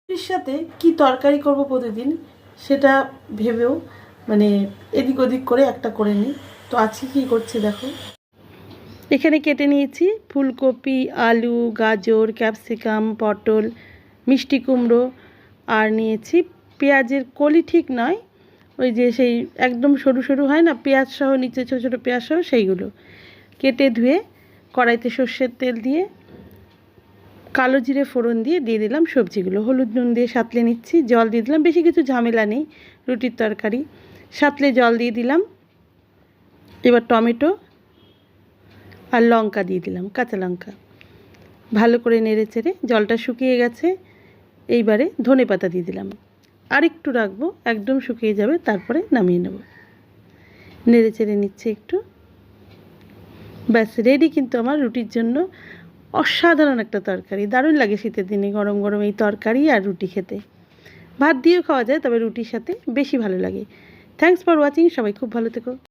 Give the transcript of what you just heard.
এর সাথে কি তরকারি করব প্রতিদিন সেটা ভেবেও মানে এদিক ওদিক করে একটা করে নিই। তো আজকে কী করছি দেখো, এখানে কেটে নিয়েছি ফুলকপি, আলু, গাজর, ক্যাপসিকাম, পটল, মিষ্টি কুমড়ো, আর নিয়েছি পেঁয়াজের কলি ঠিক নয়, ওই যে সেই একদম সরু সরু হয় না পেঁয়াজ সহ, নিচে ছোটো ছোটো পেঁয়াজ সহ, সেইগুলো কেটে ধুয়ে কড়াইতে সর্ষের তেল দিয়ে কালো জিরে ফোড়ন দিয়ে দিলাম সবজিগুলো, হলুদ নুন দিয়ে সাঁতলে নিচ্ছি, জল দিয়ে দিলাম, বেশি কিছু ঝামেলা নেই, রুটির তরকারি। সাঁতলে জল দিয়ে দিলাম, এবার টমেটো আর লঙ্কা দিয়ে দিলাম, কাঁচা লঙ্কা, ভালো করে নেড়ে চেড়ে জলটা শুকিয়ে গেছে, এইবারে ধনে পাতা দিয়ে দিলাম, আর একটু রাখবো, একদম শুকিয়ে যাবে, তারপরে নামিয়ে নেব। নেড়ে চেড়ে নিচ্ছে একটু, ব্যাস রেডি কিন্তু আমার রুটির জন্য অসাধারণ একটা তরকারি। দারুণ লাগে শীতের দিনে গরম গরম এই তরকারি আর রুটি খেতে। ভাত দিয়েও খাওয়া যায়, তবে রুটির সাথে বেশি ভালো লাগে। থ্যাঙ্কস ফর ওয়াচিং, সবাই খুব ভালো থেকো।